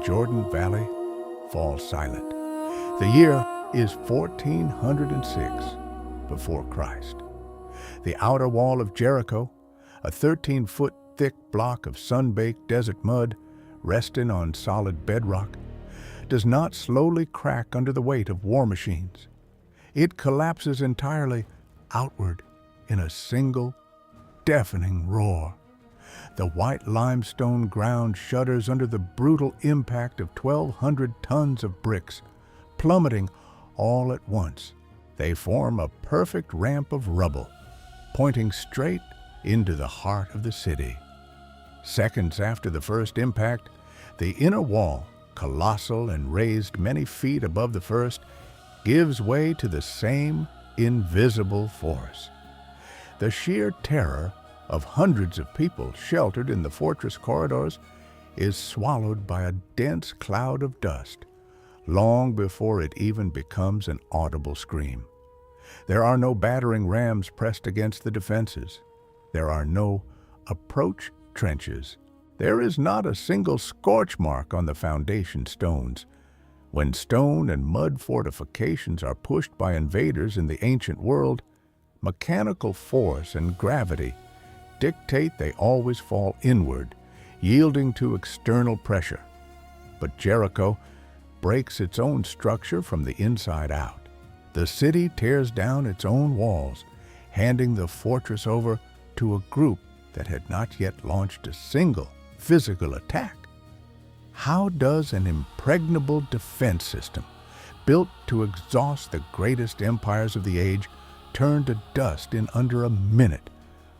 Jordan Valley fall silent. The year is 1406 before Christ. The outer wall of Jericho, a 13-foot thick block of sun-baked desert mud resting on solid bedrock, does not slowly crack under the weight of war machines. It collapses entirely outward in a single, deafening roar. The white limestone ground shudders under the brutal impact of 1,200 tons of bricks, plummeting all at once. They form a perfect ramp of rubble, pointing straight into the heart of the city. Seconds after the first impact, the inner wall, colossal and raised many feet above the first, gives way to the same invisible force. The sheer terror of hundreds of people sheltered in the fortress corridors is swallowed by a dense cloud of dust, long before it even becomes an audible scream. There are no battering rams pressed against the defenses. There are no approach trenches. There is not a single scorch mark on the foundation stones. When stone and mud fortifications are pushed by invaders in the ancient world, mechanical force and gravity dictate they always fall inward, yielding to external pressure. But Jericho breaks its own structure from the inside out. The city tears down its own walls, handing the fortress over to a group that had not yet launched a single physical attack. How does an impregnable defense system, built to exhaust the greatest empires of the age, turn to dust in under a minute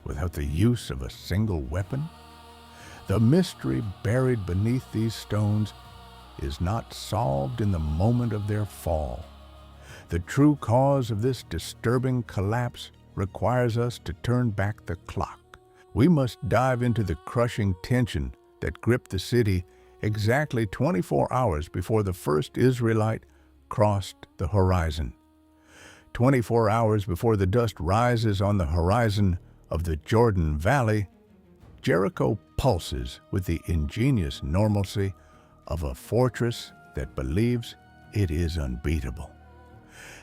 without the use of a single weapon? The mystery buried beneath these stones is not solved in the moment of their fall. The true cause of this disturbing collapse requires us to turn back the clock. We must dive into the crushing tension that gripped the city exactly 24 hours before the first Israelite crossed the horizon. 24 hours before the dust rises on the horizon of the Jordan Valley, Jericho pulses with the ingenious normalcy of a fortress that believes it is unbeatable.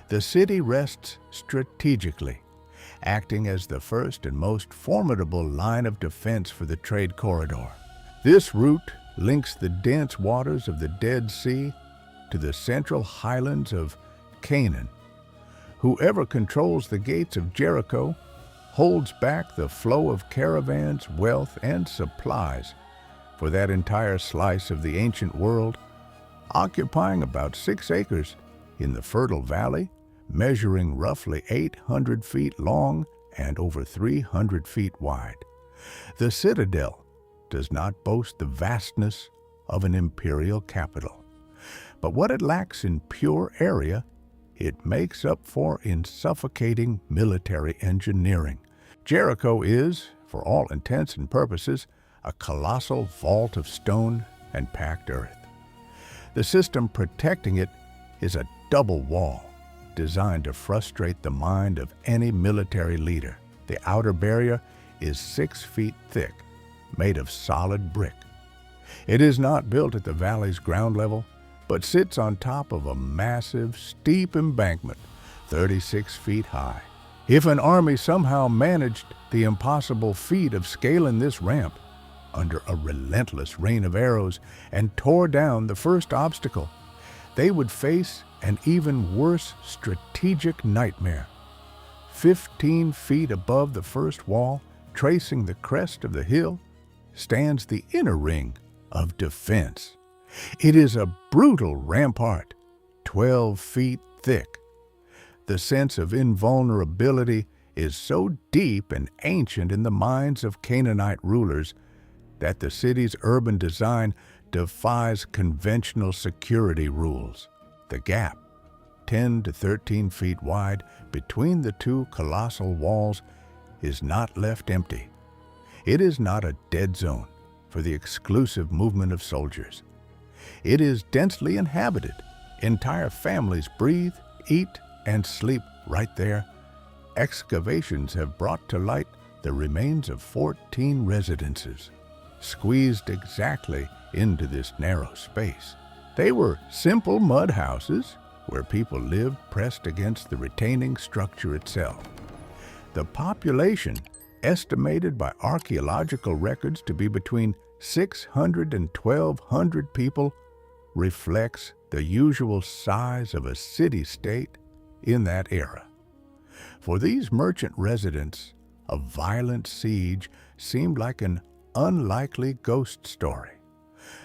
The city rests strategically, acting as the first and most formidable line of defense for the trade corridor. This route links the dense waters of the Dead Sea to the central highlands of Canaan. Whoever controls the gates of Jericho holds back the flow of caravans, wealth, and supplies for that entire slice of the ancient world, occupying about 6 acres in the fertile valley, measuring roughly 800 feet long and over 300 feet wide. The citadel does not boast the vastness of an imperial capital, but what it lacks in pure area, it makes up for in suffocating military engineering. Jericho is, for all intents and purposes, a colossal vault of stone and packed earth. The system protecting it is a double wall designed to frustrate the mind of any military leader. The outer barrier is 6 feet thick, made of solid brick. It is not built at the valley's ground level, but sits on top of a massive, steep embankment, 36 feet high. If an army somehow managed the impossible feat of scaling this ramp under a relentless rain of arrows and tore down the first obstacle, they would face an even worse strategic nightmare. 15 feet above the first wall, tracing the crest of the hill, stands the inner ring of defense. It is a brutal rampart, 12 feet thick. The sense of invulnerability is so deep and ancient in the minds of Canaanite rulers that the city's urban design defies conventional security rules. The gap, 10 to 13 feet wide between the two colossal walls, is not left empty. It is not a dead zone for the exclusive movement of soldiers. It is densely inhabited. Entire families breathe, eat, and sleep right there. Excavations have brought to light the remains of 14 residences. squeezed exactly into this narrow space. They were simple mud houses where people lived pressed against the retaining structure itself. The population, estimated by archaeological records to be between 600 and 1,200 people, reflects the usual size of a city-state in that era. For these merchant residents, a violent siege seemed like an unlikely ghost story.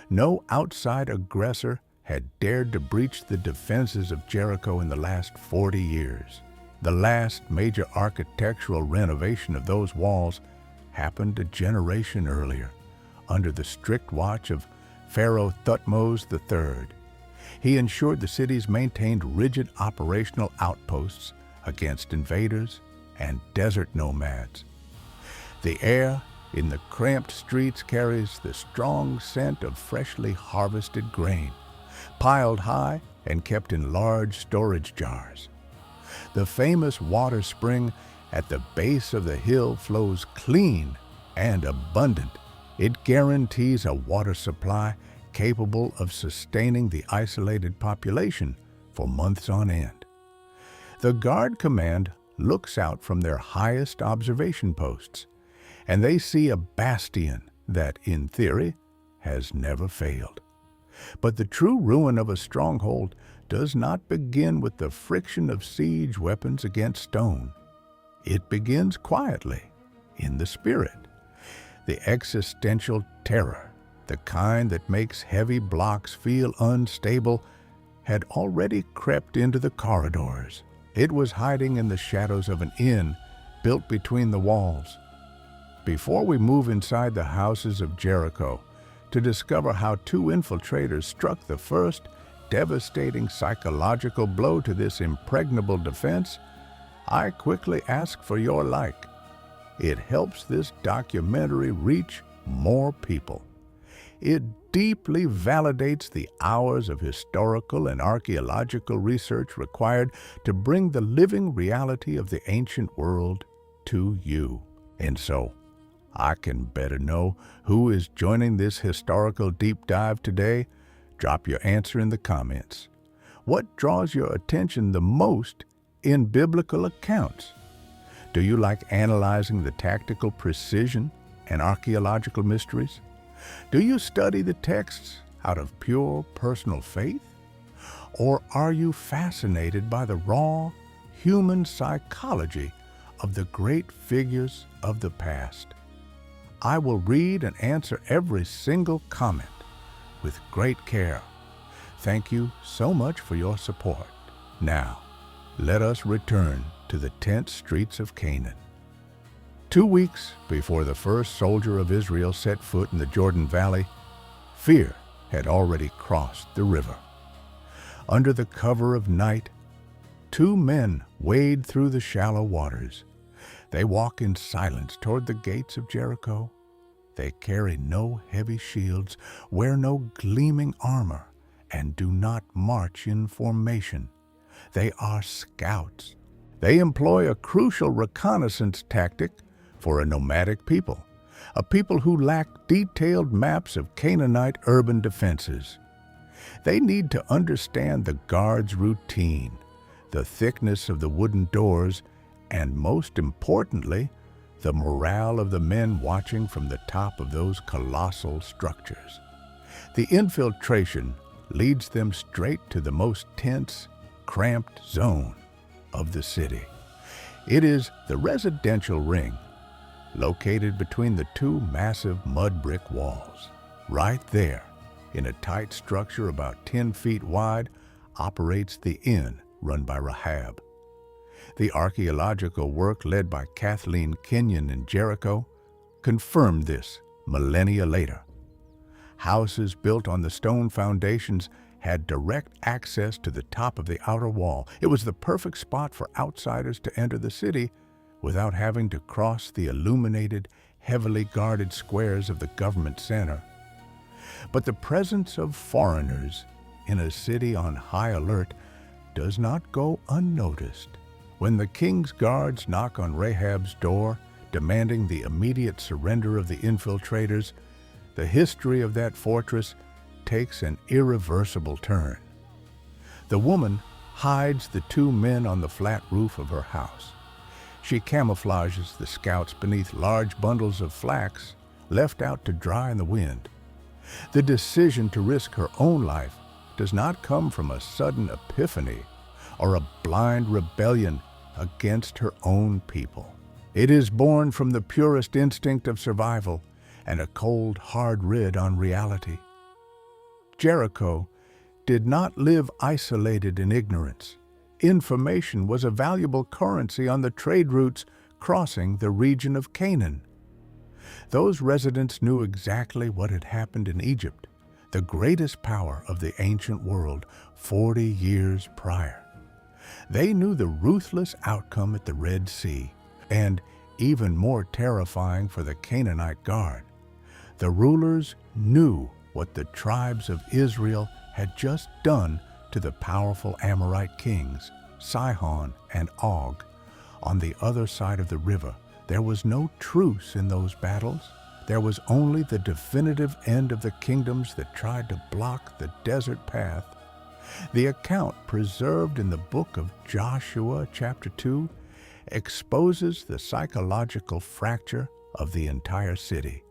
No outside aggressor had dared to breach the defenses of Jericho in the last 40 years. The last major architectural renovation of those walls happened a generation earlier, under the strict watch of Pharaoh Thutmose III. He ensured the cities maintained rigid operational outposts against invaders and desert nomads. The air in the cramped streets carries the strong scent of freshly harvested grain, piled high and kept in large storage jars. The famous water spring at the base of the hill flows clean and abundant. It guarantees a water supply capable of sustaining the isolated population for months on end. The Guard Command looks out from their highest observation posts, and they see a bastion that, in theory, has never failed. But the true ruin of a stronghold does not begin with the friction of siege weapons against stone. It begins quietly, in the spirit. The existential terror, the kind that makes heavy blocks feel unstable, had already crept into the corridors. It was hiding in the shadows of an inn built between the walls. Before we move inside the houses of Jericho to discover how two infiltrators struck the first devastating psychological blow to this impregnable defense, I quickly ask for your like. It helps this documentary reach more people. It deeply validates the hours of historical and archaeological research required to bring the living reality of the ancient world to you. And so, I can better know who is joining this historical deep dive today. Drop your answer in the comments. What draws your attention the most in biblical accounts? Do you like analyzing the tactical precision and archaeological mysteries? Do you study the texts out of pure personal faith? Or are you fascinated by the raw human psychology of the great figures of the past? I will read and answer every single comment with great care. Thank you so much for your support. Now, let us return to the tense streets of Canaan. 2 weeks before the first soldier of Israel set foot in the Jordan Valley, fear had already crossed the river. Under the cover of night, 2 men wade through the shallow waters. They walk in silence toward the gates of Jericho. They carry no heavy shields, wear no gleaming armor, and do not march in formation. They are scouts. They employ a crucial reconnaissance tactic for a nomadic people, a people who lack detailed maps of Canaanite urban defenses. They need to understand the guards' routine, the thickness of the wooden doors, and most importantly, the morale of the men watching from the top of those colossal structures. The infiltration leads them straight to the most tense, cramped zone of the city. It is the residential ring, located between the 2 massive mud brick walls. Right there, in a tight structure about 10 feet wide, operates the inn run by Rahab. The archaeological work led by Kathleen Kenyon in Jericho confirmed this millennia later. Houses built on the stone foundations had direct access to the top of the outer wall. It was the perfect spot for outsiders to enter the city without having to cross the illuminated, heavily guarded squares of the government center. But the presence of foreigners in a city on high alert does not go unnoticed. When the king's guards knock on Rahab's door, demanding the immediate surrender of the infiltrators, the history of that fortress takes an irreversible turn. The woman hides the two men on the flat roof of her house. She camouflages the scouts beneath large bundles of flax left out to dry in the wind. The decision to risk her own life does not come from a sudden epiphany or a blind rebellion against her own people. It is born from the purest instinct of survival and a cold, hard rid on reality. Jericho did not live isolated in ignorance. Information was a valuable currency on the trade routes crossing the region of Canaan. Those residents knew exactly what had happened in Egypt, the greatest power of the ancient world, 40 years prior. They knew the ruthless outcome at the Red Sea, and even more terrifying for the Canaanite guard, the rulers knew what the tribes of Israel had just done to the powerful Amorite kings, Sihon and Og. On the other side of the river, there was no truce in those battles. There was only the definitive end of the kingdoms that tried to block the desert path. The account preserved in the book of Joshua, chapter 2, exposes the psychological fracture of the entire city.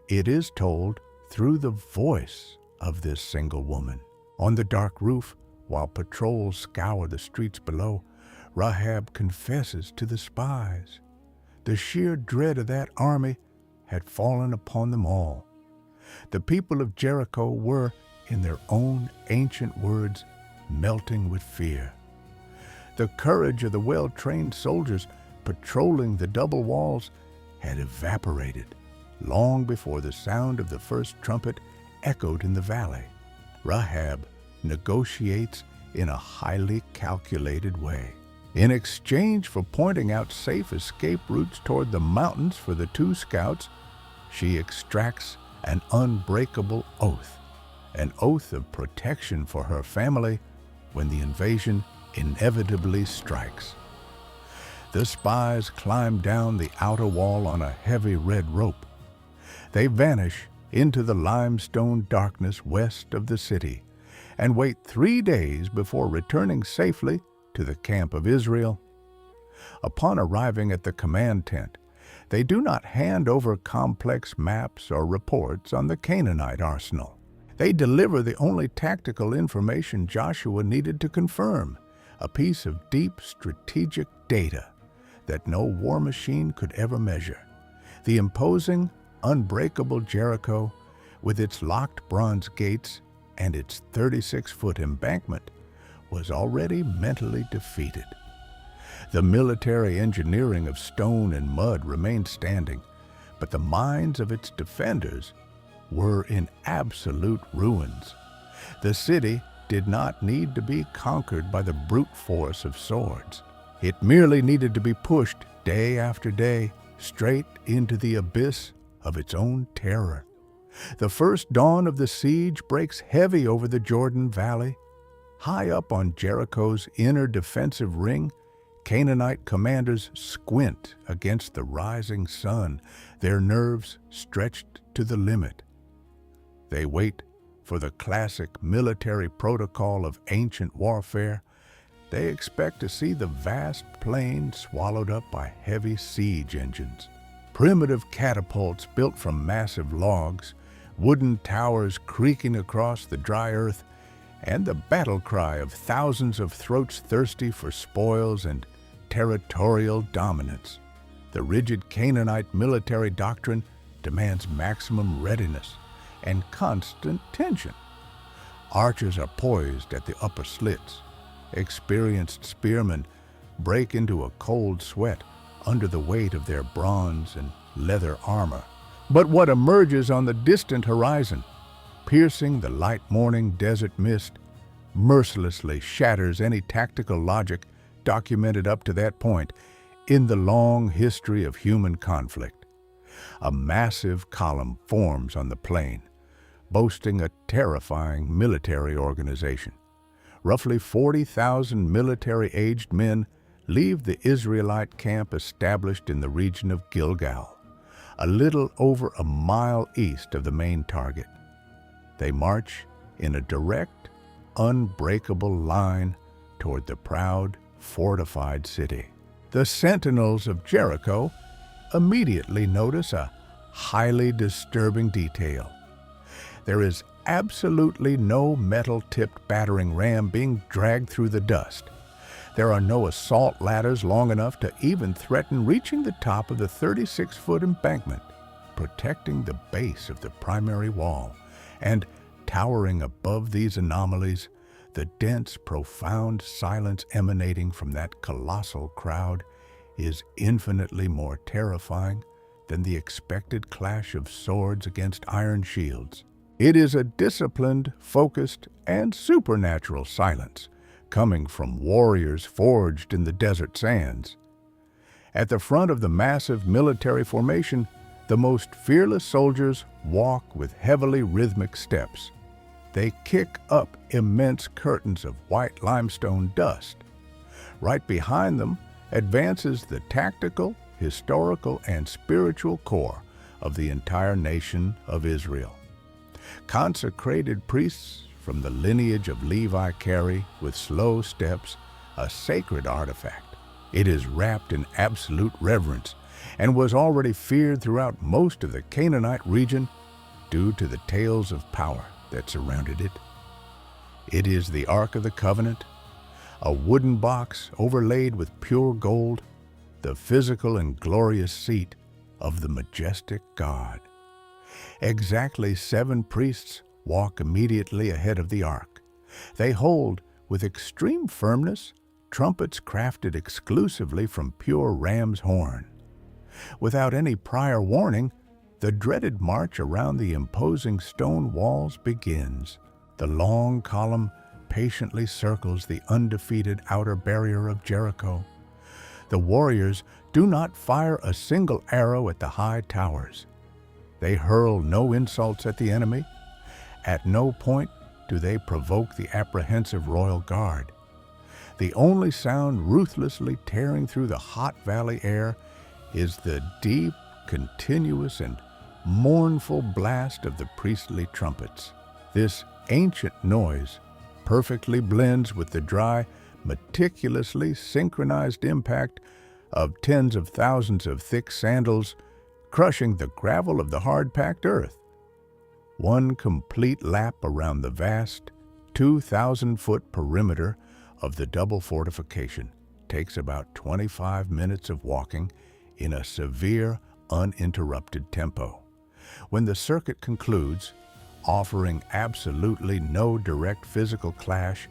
It is told through the voice of this single woman. On the dark roof, while patrols scour the streets below, Rahab confesses to the spies. The sheer dread of that army had fallen upon them all. The people of Jericho were, in their own ancient words, melting with fear. The courage of the well-trained soldiers patrolling the double walls had evaporated long before the sound of the first trumpet echoed in the valley. Rahab negotiates in a highly calculated way. In exchange for pointing out safe escape routes toward the mountains for the two scouts, she extracts an unbreakable oath, an oath of protection for her family when the invasion inevitably strikes. The spies climb down the outer wall on a heavy red rope. They vanish into the limestone darkness west of the city and wait 3 days before returning safely to the camp of Israel. Upon arriving at the command tent, they do not hand over complex maps or reports on the Canaanite arsenal. They deliver the only tactical information Joshua needed to confirm, a piece of deep strategic data that no war machine could ever measure. The imposing, unbreakable Jericho, with its locked bronze gates and its 36-foot embankment, was already mentally defeated. The military engineering of stone and mud remained standing, but the minds of its defenders were in absolute ruins. The city did not need to be conquered by the brute force of swords. It merely needed to be pushed day after day straight into the abyss of its own terror. The first dawn of the siege breaks heavy over the Jordan Valley. High up on Jericho's inner defensive ring, Canaanite commanders squint against the rising sun, their nerves stretched to the limit. They wait for the classic military protocol of ancient warfare. They expect to see the vast plain swallowed up by heavy siege engines. Primitive catapults built from massive logs, wooden towers creaking across the dry earth, and the battle cry of thousands of throats thirsty for spoils and territorial dominance. The rigid Canaanite military doctrine demands maximum readiness and constant tension. Archers are poised at the upper slits. Experienced spearmen break into a cold sweat under the weight of their bronze and leather armor. But what emerges on the distant horizon, piercing the light morning desert mist, mercilessly shatters any tactical logic documented up to that point in the long history of human conflict. A massive column forms on the plain, boasting a terrifying military organization. Roughly 40,000 military-aged men leave the Israelite camp established in the region of Gilgal. a little over a mile east of the main target. They march in a direct, unbreakable line toward the proud, fortified city. The sentinels of Jericho immediately notice a highly disturbing detail. There is absolutely no metal-tipped battering ram being dragged through the dust. There are no assault ladders long enough to even threaten reaching the top of the 36-foot embankment, protecting the base of the primary wall. And towering above these anomalies, the dense, profound silence emanating from that colossal crowd is infinitely more terrifying than the expected clash of swords against iron shields. It is a disciplined, focused, and supernatural silence coming from warriors forged in the desert sands. At the front of the massive military formation, the most fearless soldiers walk with heavily rhythmic steps. They kick up immense curtains of white limestone dust. Right behind them advances the tactical, historical, and spiritual core of the entire nation of Israel. Consecrated priests from the lineage of Levi carry, with slow steps, a sacred artifact. It is wrapped in absolute reverence and was already feared throughout most of the Canaanite region due to the tales of power that surrounded it. It is the Ark of the Covenant, a wooden box overlaid with pure gold, the physical and glorious seat of the majestic God. Exactly 7 priests walk immediately ahead of the ark. They hold, with extreme firmness, trumpets crafted exclusively from pure ram's horn. Without any prior warning, the dreaded march around the imposing stone walls begins. The long column patiently circles the undefeated outer barrier of Jericho. The warriors do not fire a single arrow at the high towers. They hurl no insults at the enemy. At no point do they provoke the apprehensive royal guard. The only sound ruthlessly tearing through the hot valley air is the deep, continuous, and mournful blast of the priestly trumpets. This ancient noise perfectly blends with the dry, meticulously synchronized impact of tens of thousands of thick sandals crushing the gravel of the hard-packed earth. One complete lap around the vast 2,000-foot perimeter of the double fortification takes about 25 minutes of walking in a severe, uninterrupted tempo. When the circuit concludes, offering absolutely no direct physical clash,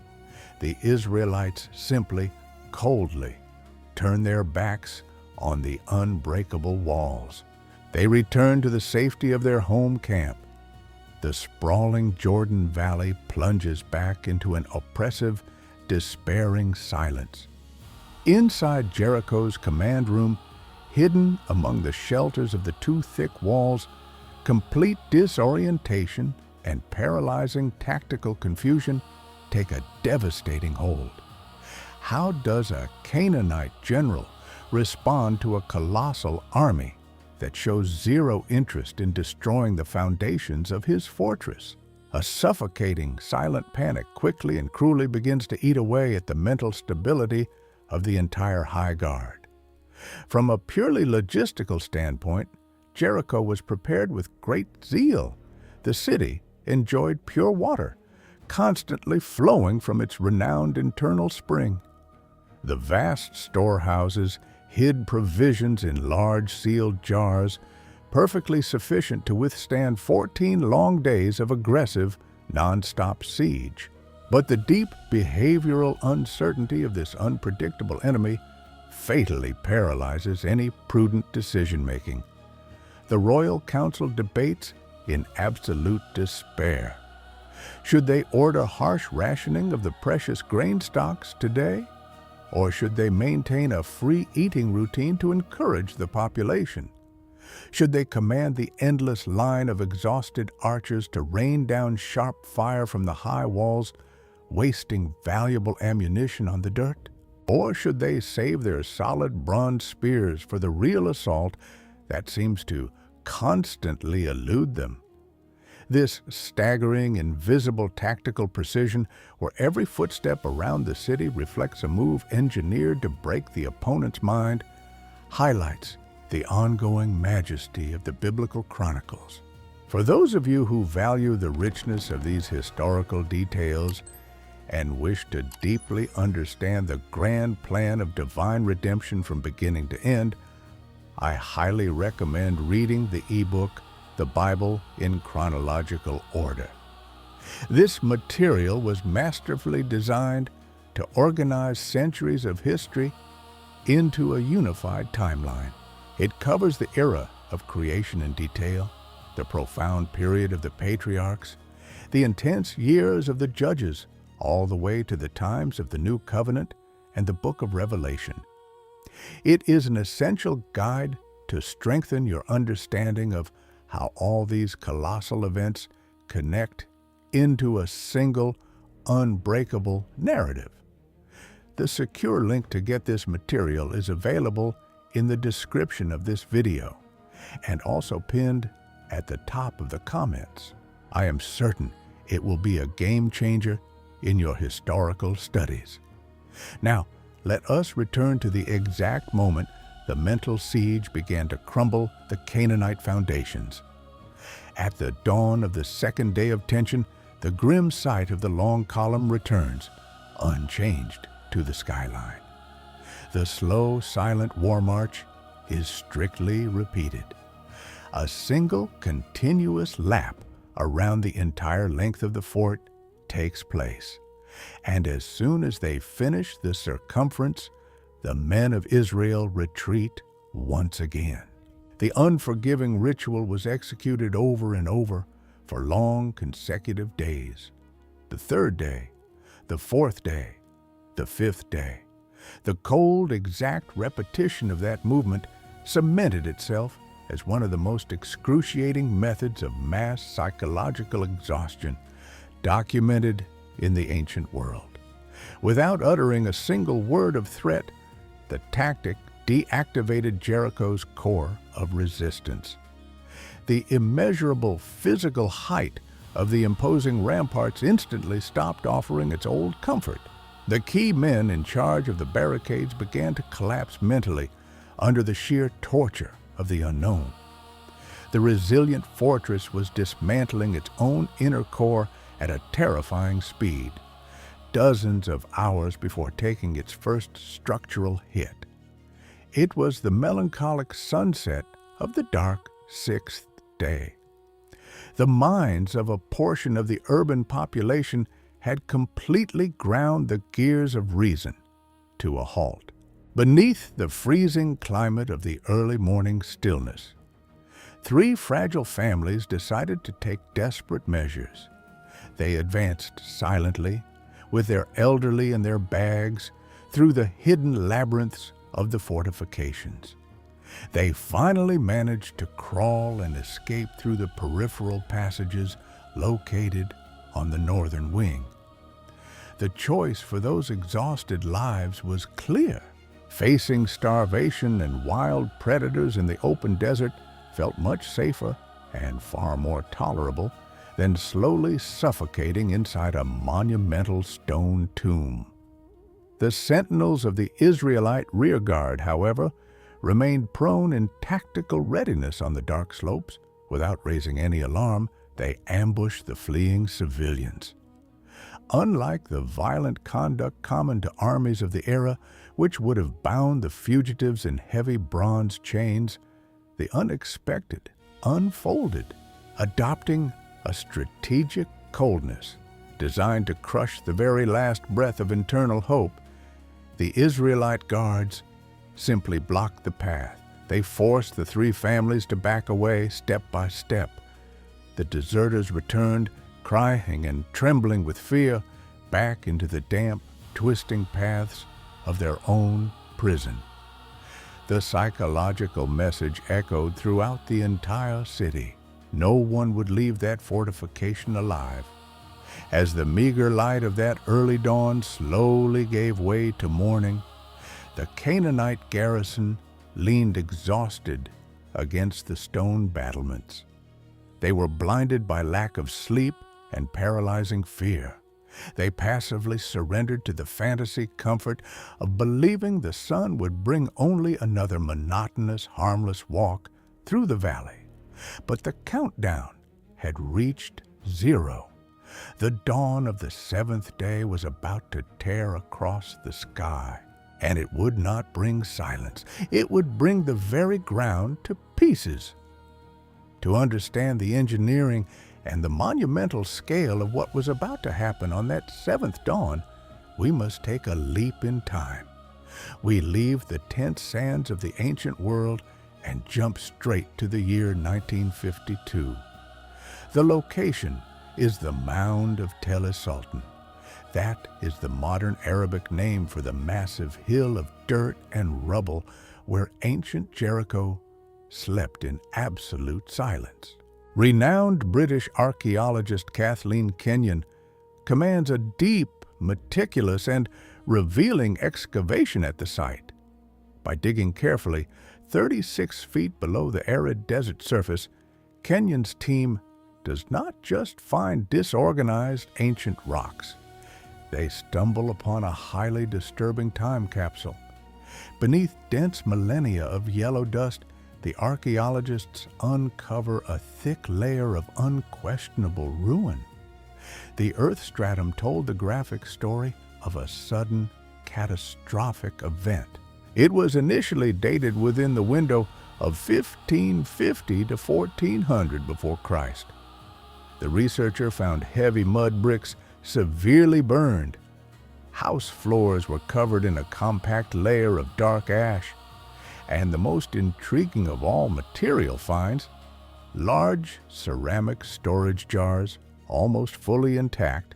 the Israelites simply, coldly, turn their backs on the unbreakable walls. They return to the safety of their home camp. The sprawling Jordan Valley plunges back into an oppressive, despairing silence. Inside Jericho's command room, hidden among the shelters of the 2 thick walls, complete disorientation and paralyzing tactical confusion take a devastating hold. How does a Canaanite general respond to a colossal army that shows zero interest in destroying the foundations of his fortress? A suffocating, silent panic quickly and cruelly begins to eat away at the mental stability of the entire high guard. From a purely logistical standpoint, Jericho was prepared with great zeal. The city enjoyed pure water, constantly flowing from its renowned internal spring. The vast storehouses hid provisions in large sealed jars, perfectly sufficient to withstand 14 long days of aggressive, non-stop siege. But the deep behavioral uncertainty of this unpredictable enemy fatally paralyzes any prudent decision-making. The royal council debates in absolute despair. Should they order harsh rationing of the precious grain stocks today? Or should they maintain a free eating routine to encourage the population? Should they command the endless line of exhausted archers to rain down sharp fire from the high walls, wasting valuable ammunition on the dirt? Or should they save their solid bronze spears for the real assault that seems to constantly elude them. This staggering, invisible tactical precision, where every footstep around the city reflects a move engineered to break the opponent's mind, highlights the ongoing majesty of the biblical chronicles. For those of you who value the richness of these historical details and wish to deeply understand the grand plan of divine redemption from beginning to end, I highly recommend reading the ebook, The Bible in Chronological Order. This material was masterfully designed to organize centuries of history into a unified timeline. It covers the era of creation in detail, the profound period of the patriarchs, the intense years of the judges, all the way to the times of the New Covenant and the book of Revelation. It is an essential guide to strengthen your understanding of how all these colossal events connect into a single, unbreakable narrative. The secure link to get this material is available in the description of this video and also pinned at the top of the comments. I am certain it will be a game changer in your historical studies. Now, let us return to the exact moment the mental siege began to crumble the Canaanite foundations. At the dawn of the second day of tension, the grim sight of the long column returns, unchanged, to the skyline. The slow, silent war march is strictly repeated. A single, continuous lap around the entire length of the fort takes place, and as soon as they finish the circumference, the men of Israel retreat once again. The unforgiving ritual was executed over and over for long consecutive days. The third day, the fourth day, the fifth day. The cold, exact repetition of that movement cemented itself as one of the most excruciating methods of mass psychological exhaustion documented in the ancient world. Without uttering a single word of threat, the tactic deactivated Jericho's core of resistance. The immeasurable physical height of the imposing ramparts instantly stopped offering its old comfort. The key men in charge of the barricades began to collapse mentally under the sheer torture of the unknown. The resilient fortress was dismantling its own inner core at a terrifying speed, dozens of hours before taking its first structural hit. It was the melancholic sunset of the dark sixth day. The minds of a portion of the urban population had completely ground the gears of reason to a halt. Beneath the freezing climate of the early morning stillness, three fragile families decided to take desperate measures. They advanced silently, with their elderly in their bags, through the hidden labyrinths of the fortifications. They finally managed to crawl and escape through the peripheral passages located on the northern wing. The choice for those exhausted lives was clear. Facing starvation and wild predators in the open desert felt much safer and far more tolerable than slowly suffocating inside a monumental stone tomb. The sentinels of the Israelite rearguard, however, remained prone in tactical readiness on the dark slopes. Without raising any alarm, they ambushed the fleeing civilians. Unlike the violent conduct common to armies of the era, which would have bound the fugitives in heavy bronze chains, the unexpected unfolded, adopting a strategic coldness designed to crush the very last breath of internal hope. The Israelite guards simply blocked the path. They forced the three families to back away step by step. The deserters returned, crying and trembling with fear, back into the damp, twisting paths of their own prison. The psychological message echoed throughout the entire city. No one would leave that fortification alive. As the meager light of that early dawn slowly gave way to morning, the Canaanite garrison leaned exhausted against the stone battlements. They were blinded by lack of sleep and paralyzing fear. They passively surrendered to the fantasy comfort of believing the sun would bring only another monotonous, harmless walk through the valley. But the countdown had reached 0. The dawn of the 7th day was about to tear across the sky, and it would not bring silence. It would bring the very ground to pieces. To understand the engineering and the monumental scale of what was about to happen on that 7th dawn, we must take a leap in time. We leave the tense sands of the ancient world and jump straight to the year 1952. The location is the Mound of Tel Es-Sultan. That is the modern Arabic name for the massive hill of dirt and rubble where ancient Jericho slept in absolute silence. Renowned British archaeologist Kathleen Kenyon commands a deep, meticulous, and revealing excavation at the site. By digging carefully, 36 feet below the arid desert surface, Kenyon's team does not just find disorganized ancient rocks. They stumble upon a highly disturbing time capsule. Beneath dense millennia of yellow dust, the archaeologists uncover a thick layer of unquestionable ruin. The earth stratum told the graphic story of a sudden, catastrophic event. It was initially dated within the window of 1550 to 1400 before Christ. The researcher found heavy mud bricks severely burned. House floors were covered in a compact layer of dark ash. And the most intriguing of all material finds, large ceramic storage jars, almost fully intact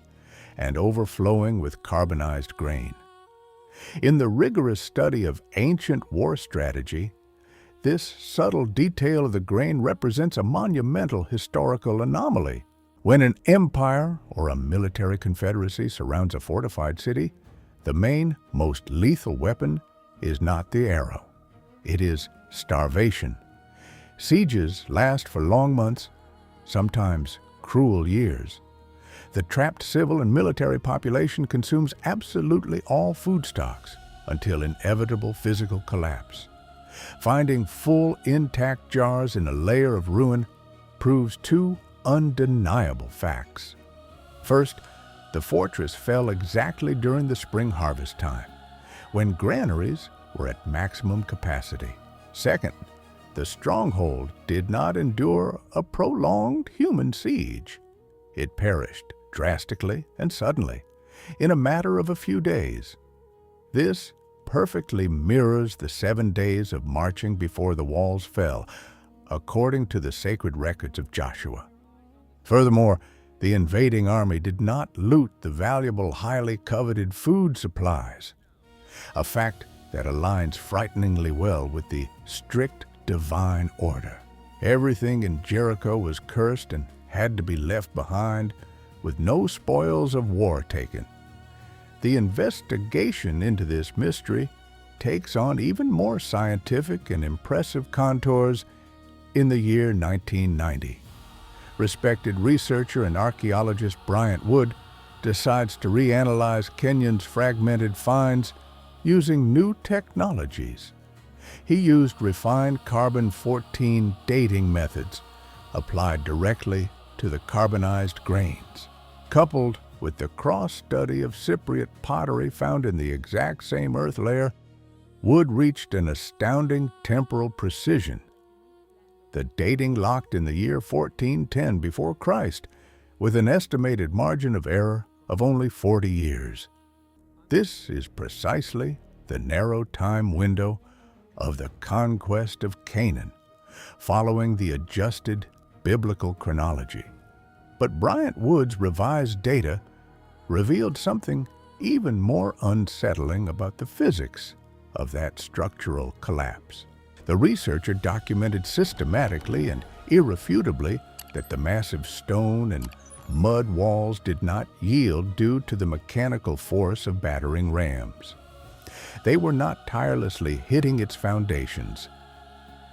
and overflowing with carbonized grain. In the rigorous study of ancient war strategy, this subtle detail of the grain represents a monumental historical anomaly. When an empire or a military confederacy surrounds a fortified city, the main, most lethal weapon is not the arrow. It is starvation. Sieges last for long months, sometimes cruel years. The trapped civil and military population consumes absolutely all food stocks until inevitable physical collapse. Finding full intact jars in a layer of ruin proves two undeniable facts. First, the fortress fell exactly during the spring harvest time, when granaries were at maximum capacity. Second, the stronghold did not endure a prolonged human siege. It perished drastically and suddenly, in a matter of a few days. This perfectly mirrors the 7 days of marching before the walls fell, according to the sacred records of Joshua. Furthermore, the invading army did not loot the valuable, highly coveted food supplies, a fact that aligns frighteningly well with the strict divine order. Everything in Jericho was cursed and had to be left behind, with no spoils of war taken. The investigation into this mystery takes on even more scientific and impressive contours in the year 1990. Respected researcher and archaeologist Bryant Wood decides to reanalyze Kenyon's fragmented finds using new technologies. He used refined carbon-14 dating methods applied directly to the carbonized grains, coupled with the cross-study of Cypriot pottery found in the exact same earth layer. Wood reached an astounding temporal precision. The dating locked in the year 1410 before Christ, with an estimated margin of error of only 40 years. This is precisely the narrow time window of the conquest of Canaan, following the adjusted biblical chronology. But Bryant Wood's revised data revealed something even more unsettling about the physics of that structural collapse. The researcher documented systematically and irrefutably that the massive stone and mud walls did not yield due to the mechanical force of battering rams. They were not tirelessly hitting its foundations.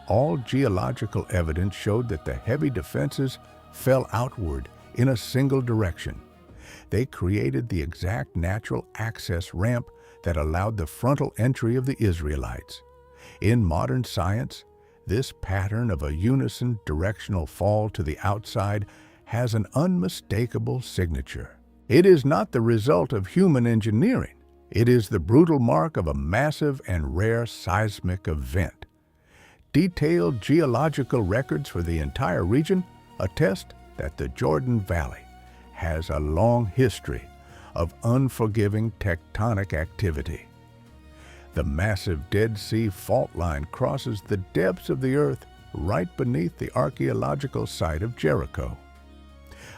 All geological evidence showed that the heavy defenses fell outward in a single direction. They created the exact natural access ramp that allowed the frontal entry of the Israelites. In modern science, this pattern of a unison directional fall to the outside has an unmistakable signature. It is not the result of human engineering. It is the brutal mark of a massive and rare seismic event. Detailed geological records for the entire region attest that the Jordan Valley has a long history of unforgiving tectonic activity. The massive Dead Sea fault line crosses the depths of the earth right beneath the archaeological site of Jericho.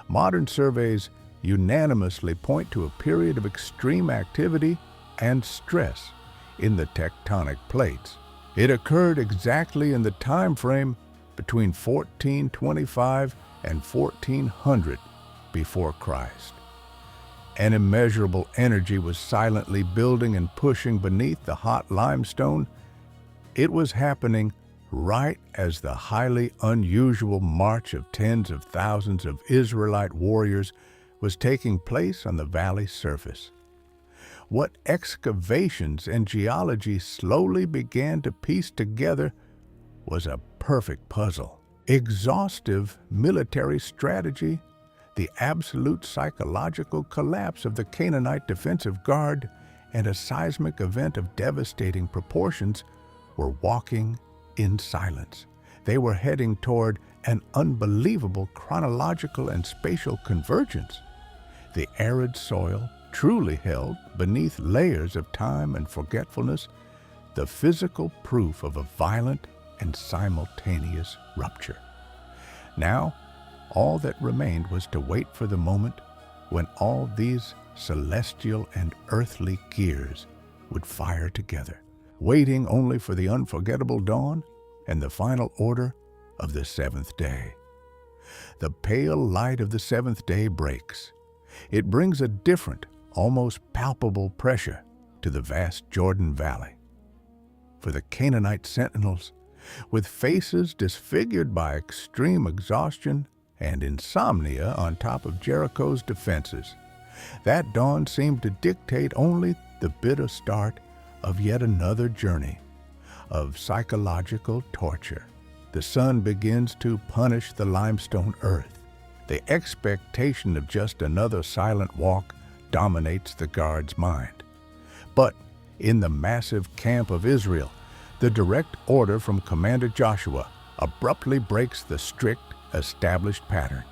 Modern surveys unanimously point to a period of extreme activity and stress in the tectonic plates. It occurred exactly in the time frame between 1425 and 1400 before Christ. An immeasurable energy was silently building and pushing beneath the hot limestone. It was happening right as the highly unusual march of tens of thousands of Israelite warriors was taking place on the valley's surface. What excavations and geology slowly began to piece together was a perfect puzzle. Exhaustive military strategy, the absolute psychological collapse of the Canaanite defensive guard, and a seismic event of devastating proportions were walking in silence. They were heading toward an unbelievable chronological and spatial convergence. The arid soil truly held, beneath layers of time and forgetfulness, the physical proof of a violent and simultaneous rupture. Now, all that remained was to wait for the moment when all these celestial and earthly gears would fire together, waiting only for the unforgettable dawn and the final order of the seventh day. The pale light of the seventh day breaks. It brings a different, almost palpable pressure to the vast Jordan Valley. For the Canaanite sentinels, with faces disfigured by extreme exhaustion and insomnia on top of Jericho's defenses, that dawn seemed to dictate only the bitter start of yet another journey of psychological torture. The sun begins to punish the limestone earth. The expectation of just another silent walk dominates the guard's mind. But in the massive camp of Israel, the direct order from Commander Joshua abruptly breaks the strict, established pattern.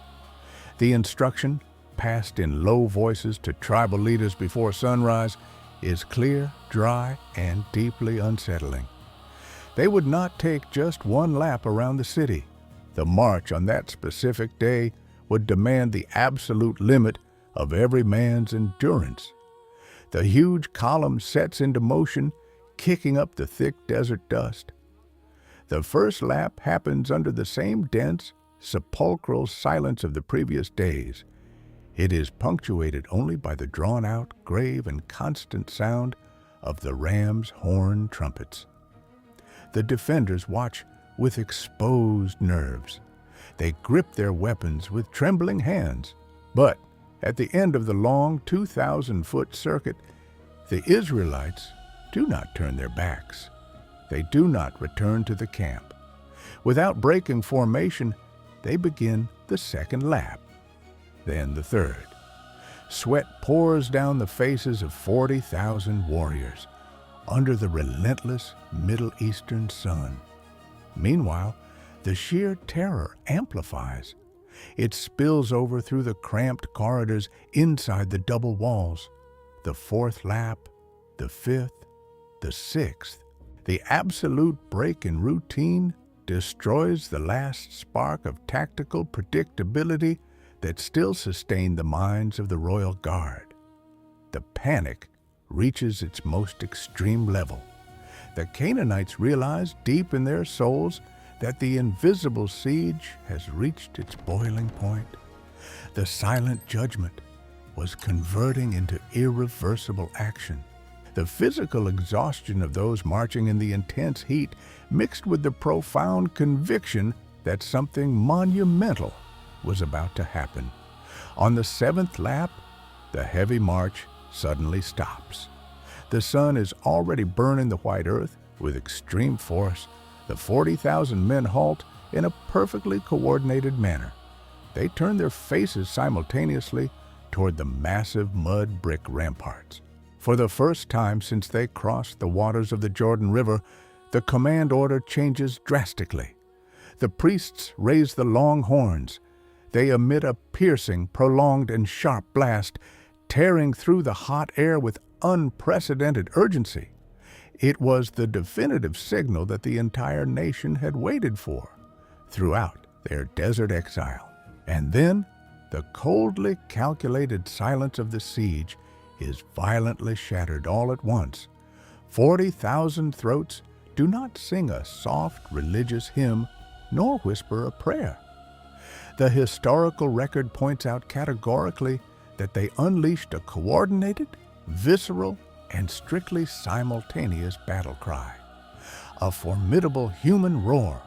The instruction, passed in low voices to tribal leaders before sunrise, is clear, dry, and deeply unsettling. They would not take just one lap around the city. The march on that specific day would demand the absolute limit of every man's endurance. The huge column sets into motion, kicking up the thick desert dust. The first lap happens under the same dense, sepulchral silence of the previous days. It is punctuated only by the drawn-out, grave, and constant sound of the ram's horn trumpets. The defenders watch with exposed nerves. They grip their weapons with trembling hands. But at the end of the long 2,000-foot circuit, the Israelites do not turn their backs. They do not return to the camp. Without breaking formation, they begin the second lap, then the third. Sweat pours down the faces of 40,000 warriors under the relentless Middle Eastern sun. Meanwhile, the sheer terror amplifies. It spills over through the cramped corridors inside the double walls. The fourth lap, the fifth, the sixth. The absolute break in routine destroys the last spark of tactical predictability that still sustained the minds of the royal guard. The panic reaches its most extreme level. The Canaanites realize deep in their souls that the invisible siege has reached its boiling point. The silent judgment was converting into irreversible action. The physical exhaustion of those marching in the intense heat mixed with the profound conviction that something monumental was about to happen. On the seventh lap, the heavy march suddenly stops. The sun is already burning the white earth with extreme force. The 40,000 men halt in a perfectly coordinated manner. They turn their faces simultaneously toward the massive mud brick ramparts. For the first time since they crossed the waters of the Jordan River, the command order changes drastically. The priests raise the long horns. They emit a piercing, prolonged, and sharp blast, tearing through the hot air with unprecedented urgency. It was the definitive signal that the entire nation had waited for throughout their desert exile. And then, the coldly calculated silence of the siege is violently shattered all at once. 40,000 throats do not sing a soft religious hymn nor whisper a prayer. The historical record points out categorically that they unleashed a coordinated, visceral, and strictly simultaneous battle cry. A formidable human roar,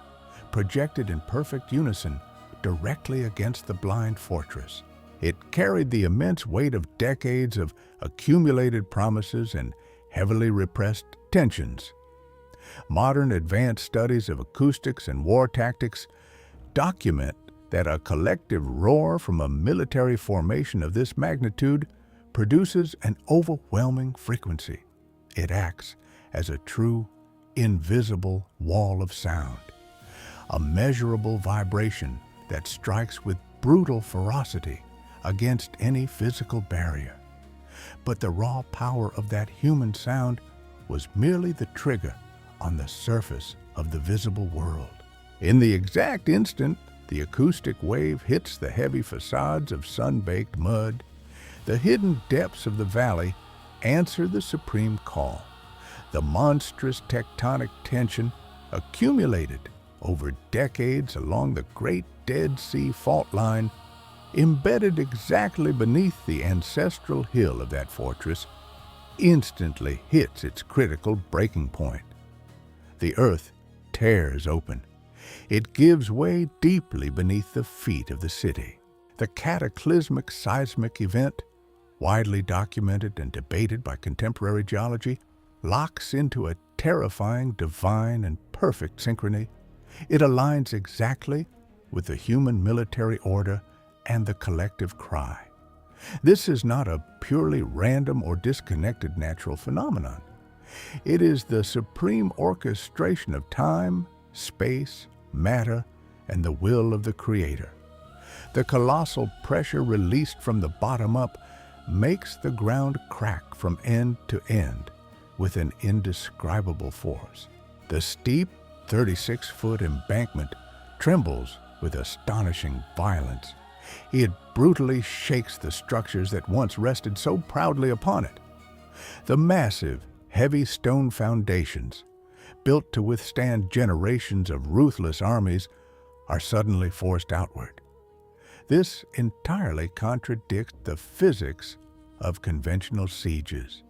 projected in perfect unison directly against the blind fortress. It carried the immense weight of decades of accumulated promises and heavily repressed tensions. Modern advanced studies of acoustics and war tactics document that a collective roar from a military formation of this magnitude produces an overwhelming frequency. It acts as a true, invisible wall of sound, a measurable vibration that strikes with brutal ferocity against any physical barrier. But the raw power of that human sound was merely the trigger on the surface of the visible world. In the exact instant the acoustic wave hits the heavy facades of sun-baked mud, the hidden depths of the valley answer the supreme call. The monstrous tectonic tension accumulated over decades along the Great Dead Sea fault line, embedded exactly beneath the ancestral hill of that fortress, instantly hits its critical breaking point. The earth tears open. It gives way deeply beneath the feet of the city. The cataclysmic seismic event, widely documented and debated by contemporary geology, locks into a terrifying, divine, and perfect synchrony. It aligns exactly with the human military order and the collective cry. This is not a purely random or disconnected natural phenomenon. It is the supreme orchestration of time, space, matter, and the will of the Creator. The colossal pressure released from the bottom up makes the ground crack from end to end with an indescribable force. The steep 36-foot embankment trembles with astonishing violence. It brutally shakes the structures that once rested so proudly upon it. The massive, heavy stone foundations, built to withstand generations of ruthless armies, are suddenly forced outward. This entirely contradicts the physics of conventional sieges.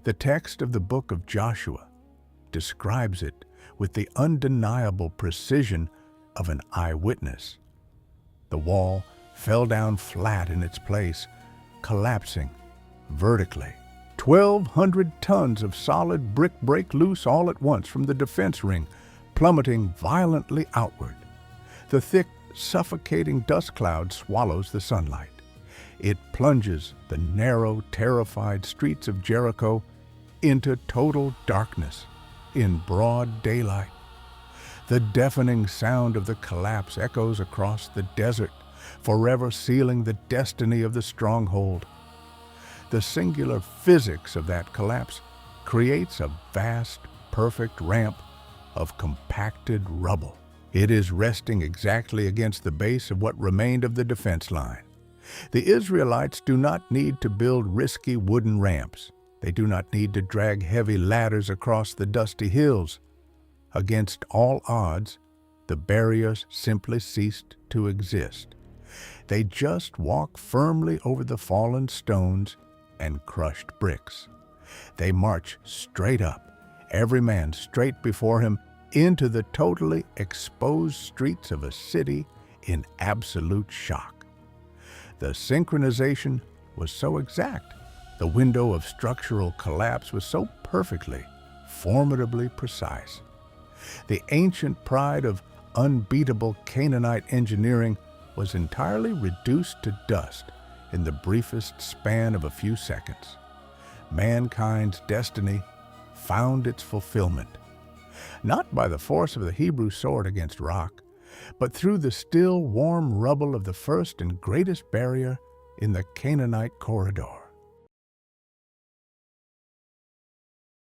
The text of the book of Joshua describes it with the undeniable precision of an eyewitness. The wall fell down flat in its place, collapsing vertically. 1,200 tons of solid brick break loose all at once from the defense ring, plummeting violently outward. The thick, suffocating dust cloud swallows the sunlight. It plunges the narrow, terrified streets of Jericho into total darkness in broad daylight. The deafening sound of the collapse echoes across the desert, forever sealing the destiny of the stronghold. The singular physics of that collapse creates a vast, perfect ramp of compacted rubble. It is resting exactly against the base of what remained of the defense line. The Israelites do not need to build risky wooden ramps. They do not need to drag heavy ladders across the dusty hills. Against all odds, the barriers simply ceased to exist. They just walk firmly over the fallen stones and crushed bricks. They march straight up, every man straight before him, into the totally exposed streets of a city in absolute shock. The synchronization was so exact, the window of structural collapse was so perfectly, formidably precise. The ancient pride of unbeatable Canaanite engineering was entirely reduced to dust in the briefest span of a few seconds. Mankind's destiny found its fulfillment, not by the force of the Hebrew sword against rock, but through the still warm rubble of the first and greatest barrier in the Canaanite corridor.